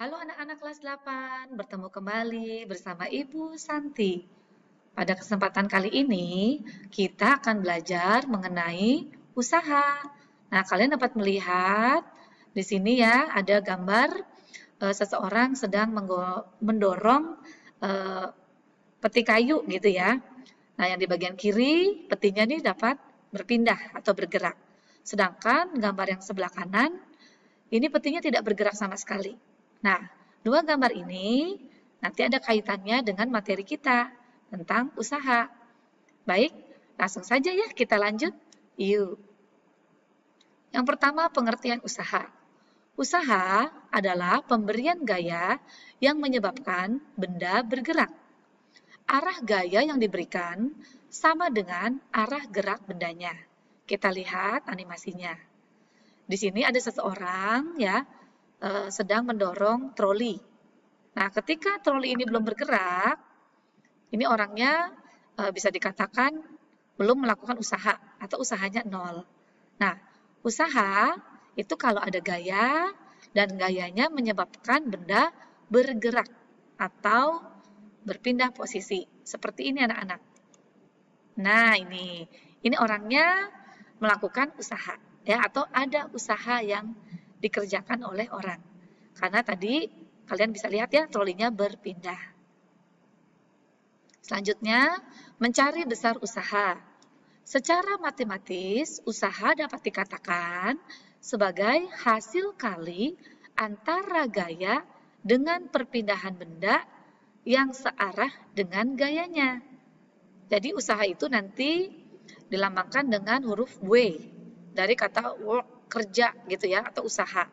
Halo anak-anak kelas 8, bertemu kembali bersama Ibu Santi. Pada kesempatan kali ini, kita akan belajar mengenai usaha. Nah, kalian dapat melihat di sini ya, ada gambar seseorang sedang mendorong eh, peti kayu gitu ya. Nah, yang di bagian kiri, petinya ini dapat berpindah atau bergerak. Sedangkan gambar yang sebelah kanan, ini petinya tidak bergerak sama sekali. Nah, dua gambar ini nanti ada kaitannya dengan materi kita tentang usaha. Baik, langsung saja ya kita lanjut. Yuk. Yang pertama, pengertian usaha. Usaha adalah pemberian gaya yang menyebabkan benda bergerak. Arah gaya yang diberikan sama dengan arah gerak bendanya. Kita lihat animasinya. Di sini ada seseorang ya sedang mendorong troli. Nah, ketika troli ini belum bergerak, ini orangnya bisa dikatakan belum melakukan usaha atau usahanya nol. Nah, usaha itu kalau ada gaya dan gayanya menyebabkan benda bergerak atau berpindah posisi. Seperti ini anak-anak. Nah, ini orangnya melakukan usaha ya atau ada usaha yang dikerjakan oleh orang. Karena tadi kalian bisa lihat ya trolinya berpindah. Selanjutnya, mencari besar usaha. Secara matematis, usaha dapat dikatakan sebagai hasil kali antara gaya dengan perpindahan benda yang searah dengan gayanya. Jadi usaha itu nanti dilambangkan dengan huruf W dari kata work, kerja gitu ya, atau usaha.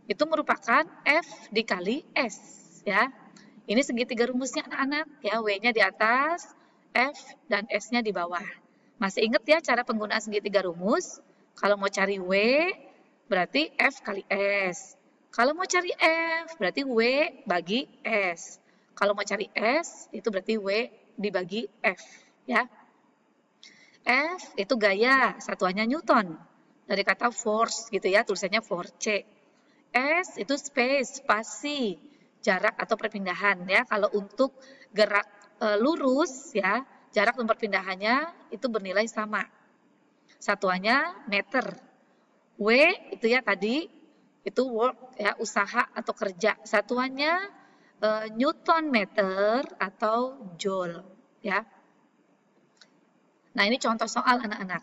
Itu merupakan F dikali S ya. Ini segitiga rumusnya anak-anak ya, W-nya di atas, F dan S-nya di bawah. Masih ingat ya cara penggunaan segitiga rumus? Kalau mau cari W berarti F kali S. Kalau mau cari F berarti W bagi S. Kalau mau cari S itu berarti W dibagi F ya. F itu gaya, satuannya Newton. Dari kata force gitu ya, tulisannya force. S itu space, spasi, jarak atau perpindahan ya. Kalau untuk gerak lurus ya, jarak dan perpindahannya itu bernilai sama. Satuannya meter. W itu ya tadi itu work ya, usaha atau kerja. Satuannya Newton meter atau joule ya. Nah, ini contoh soal anak-anak.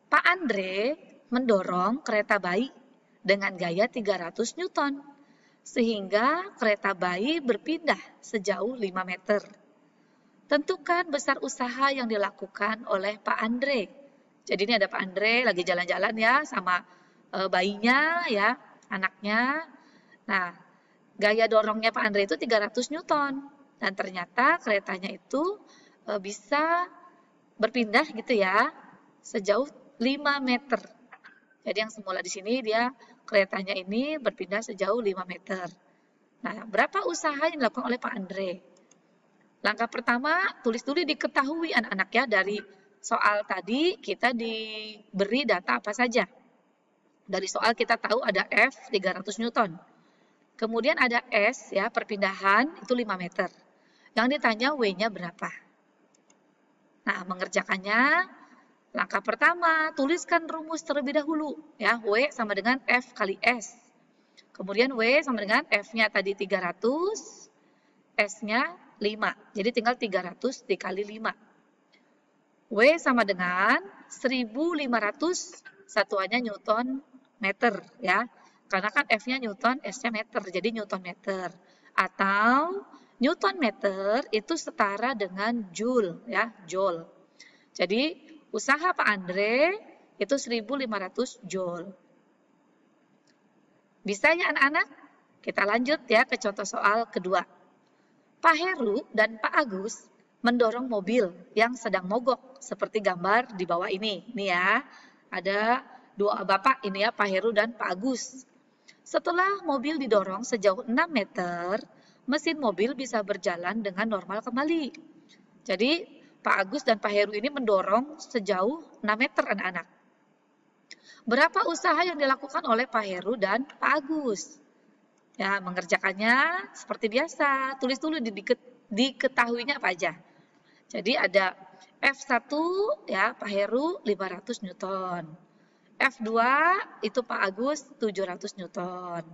Pak Andre mendorong kereta bayi dengan gaya 300 Newton, sehingga kereta bayi berpindah sejauh 5 meter. Tentukan besar usaha yang dilakukan oleh Pak Andre. Jadi ini ada Pak Andre lagi jalan-jalan ya sama bayinya ya, anaknya. Nah, gaya dorongnya Pak Andre itu 300 Newton. Dan ternyata keretanya itu bisa berpindah gitu ya, sejauh 5 meter. Jadi yang semula di sini dia keretanya ini berpindah sejauh 5 meter. Nah, berapa usaha yang dilakukan oleh Pak Andre? Langkah pertama, tulis dulu diketahui anak-anak ya, dari soal tadi kita diberi data apa saja. Dari soal kita tahu ada F 300 Newton. Kemudian ada S ya, perpindahan itu 5 meter. Yang ditanya W-nya berapa? Nah, mengerjakannya, langkah pertama, tuliskan rumus terlebih dahulu. Ya, W sama dengan F kali S. Kemudian W sama dengan F-nya tadi 300, S-nya 5. Jadi tinggal 300 dikali 5. W sama dengan 1500, satuannya Newton meter. Ya, karena kan F-nya Newton, S-nya meter. Jadi Newton meter. Atau Newton meter itu setara dengan joule ya, joule. Jadi usaha Pak Andre itu 1500 joule. Bisa ya anak-anak? Kita lanjut ya ke contoh soal kedua. Pak Heru dan Pak Agus mendorong mobil yang sedang mogok seperti gambar di bawah ini. Nih ya, ada dua bapak ini ya, Pak Heru dan Pak Agus. Setelah mobil didorong sejauh 6 meter, mesin mobil bisa berjalan dengan normal kembali. Jadi Pak Agus dan Pak Heru ini mendorong sejauh 6 meter anak-anak. Berapa usaha yang dilakukan oleh Pak Heru dan Pak Agus? Ya, mengerjakannya seperti biasa, tulis dulu diketahuinya apa aja. Jadi ada F1 ya Pak Heru 500 Newton. F2 itu Pak Agus 700 Newton.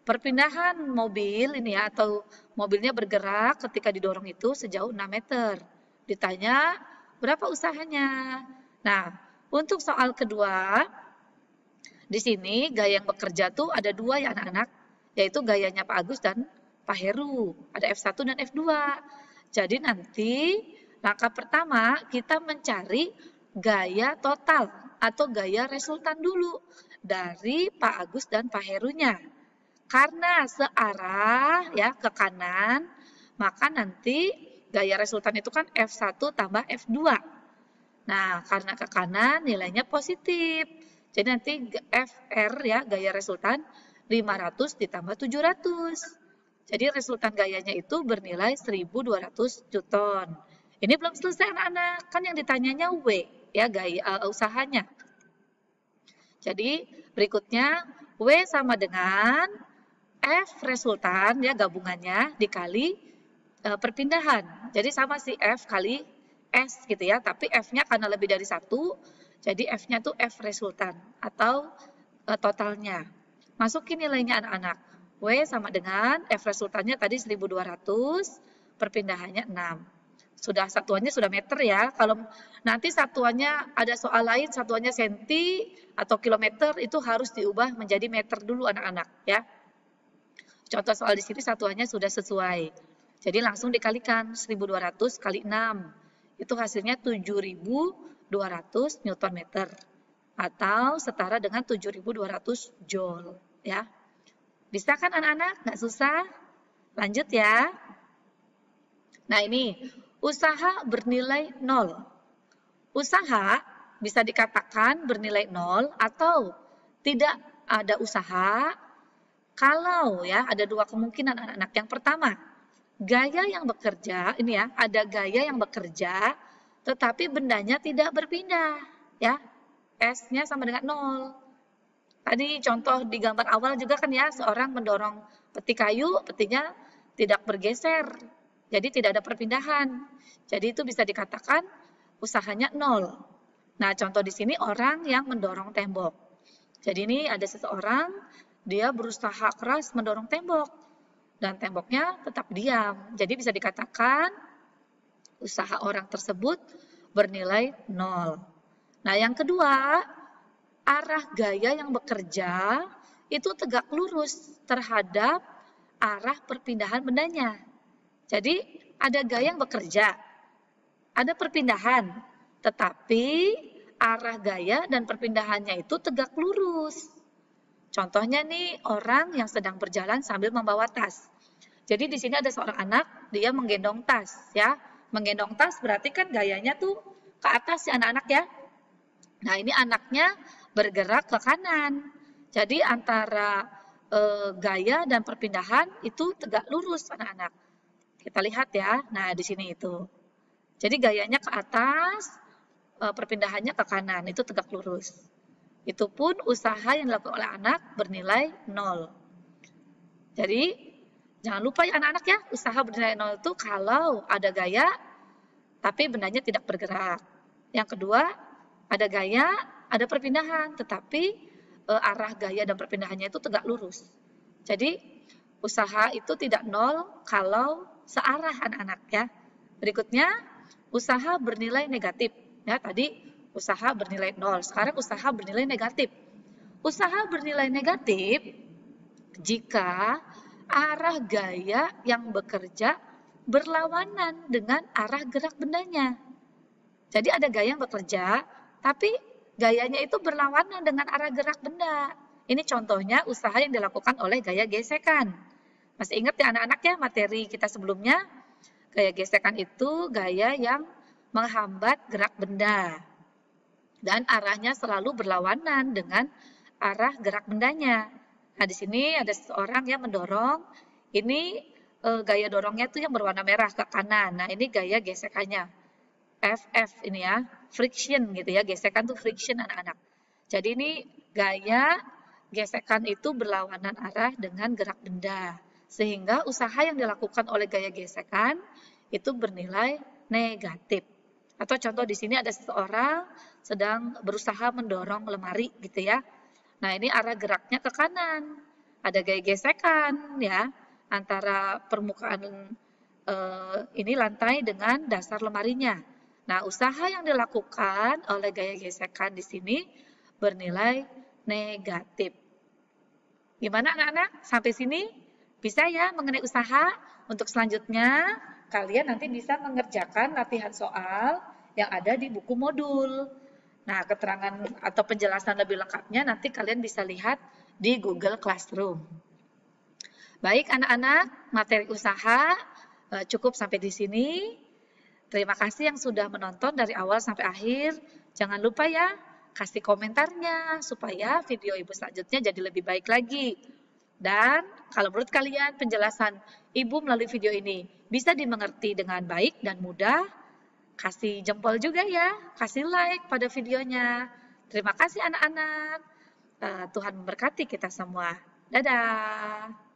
Perpindahan mobil ini ya atau mobilnya bergerak ketika didorong itu sejauh 6 meter. Ditanya berapa usahanya. Nah, untuk soal kedua, di sini gaya yang bekerja tuh ada dua ya anak-anak, yaitu gayanya Pak Agus dan Pak Heru. Ada F1 dan F2. Jadi nanti langkah pertama kita mencari gaya total atau gaya resultan dulu dari Pak Agus dan Pak Herunya. Karena searah ya ke kanan, maka nanti gaya resultan itu kan F1 tambah F2. Nah, karena ke kanan nilainya positif. Jadi nanti FR ya gaya resultan 500 ditambah 700. Jadi resultan gayanya itu bernilai 1200 Newton. Ini belum selesai anak-anak, kan yang ditanyanya W ya gaya usahanya. Jadi berikutnya W sama dengan F resultan ya gabungannya dikali perpindahan. Jadi sama si F kali S gitu ya, tapi F-nya karena lebih dari 1, jadi F-nya tuh F resultan atau totalnya. Masukin nilainya anak-anak. W sama dengan F resultannya tadi 1200, perpindahannya 6. Sudah satuannya sudah meter ya. Kalau nanti satuannya ada soal lain, satuannya senti atau kilometer, itu harus diubah menjadi meter dulu anak-anak ya. Contoh soal di sini satuannya sudah sesuai. Jadi langsung dikalikan 1200 kali 6. Itu hasilnya 7200 Newton meter. Atau setara dengan 7200 Joule ya. Bisa kan anak-anak? Nggak susah? Lanjut ya. Nah ini, usaha bernilai 0. Usaha bisa dikatakan bernilai 0 atau tidak ada usaha kalau ya ada dua kemungkinan anak-anak. Yang pertama, gaya yang bekerja, ini ya, ada gaya yang bekerja tetapi bendanya tidak berpindah ya. S-nya sama dengan 0. Tadi contoh di gambar awal juga kan ya, seorang mendorong peti kayu, petinya tidak bergeser. Jadi tidak ada perpindahan. Jadi itu bisa dikatakan usahanya 0. Nah, contoh di sini orang yang mendorong tembok. Jadi ini ada seseorang, dia berusaha keras mendorong tembok. Dan temboknya tetap diam. Jadi bisa dikatakan usaha orang tersebut bernilai 0. Nah, yang kedua, arah gaya yang bekerja itu tegak lurus terhadap arah perpindahan bendanya. Jadi ada gaya yang bekerja, ada perpindahan, tetapi arah gaya dan perpindahannya itu tegak lurus. Contohnya nih orang yang sedang berjalan sambil membawa tas. Jadi di sini ada seorang anak, dia menggendong tas ya. Menggendong tas berarti kan gayanya tuh ke atas ya anak-anak ya. Nah ini anaknya bergerak ke kanan. Jadi antara gaya dan perpindahan itu tegak lurus anak-anak. Kita lihat ya. Nah di sini itu. Jadi gayanya ke atas, perpindahannya ke kanan, itu tegak lurus. Itu pun usaha yang dilakukan oleh anak bernilai 0. Jadi jangan lupa ya anak-anak ya, usaha bernilai 0 itu kalau ada gaya tapi bendanya tidak bergerak. Yang kedua, ada gaya, ada perpindahan, tetapi arah gaya dan perpindahannya itu tegak lurus. Jadi usaha itu tidak 0 kalau searah anak-anak ya. Berikutnya, usaha bernilai negatif. Ya, tadi usaha bernilai 0, sekarang usaha bernilai negatif. Usaha bernilai negatif jika arah gaya yang bekerja berlawanan dengan arah gerak bendanya. Jadi ada gaya yang bekerja, tapi gayanya itu berlawanan dengan arah gerak benda. Ini contohnya usaha yang dilakukan oleh gaya gesekan. Masih ingat ya anak-anak ya materi kita sebelumnya? Gaya gesekan itu gaya yang menghambat gerak benda. Dan arahnya selalu berlawanan dengan arah gerak bendanya. Nah, di sini ada seseorang yang mendorong. Ini gaya dorongnya itu yang berwarna merah ke kanan. Nah, ini gaya gesekannya. FF ini ya, friction gitu ya. Gesekan tuh friction anak-anak. Jadi ini gaya gesekan itu berlawanan arah dengan gerak benda, sehingga usaha yang dilakukan oleh gaya gesekan itu bernilai negatif. Atau contoh di sini ada seseorang sedang berusaha mendorong lemari gitu ya. Nah, ini arah geraknya ke kanan. Ada gaya gesekan ya antara permukaan ini lantai dengan dasar lemarinya. Nah, usaha yang dilakukan oleh gaya gesekan di sini bernilai negatif. Gimana anak-anak? Sampai sini bisa ya mengenai usaha? Untuk selanjutnya, kalian nanti bisa mengerjakan latihan soal yang ada di buku modul. Nah, keterangan atau penjelasan lebih lengkapnya nanti kalian bisa lihat di Google Classroom. Baik anak-anak, materi usaha cukup sampai di sini. Terima kasih yang sudah menonton dari awal sampai akhir. Jangan lupa ya, kasih komentarnya supaya video Ibu selanjutnya jadi lebih baik lagi. Dan kalau menurut kalian penjelasan Ibu melalui video ini bisa dimengerti dengan baik dan mudah, kasih jempol juga ya, kasih like pada videonya. Terima kasih anak-anak. Tuhan memberkati kita semua. Dadah.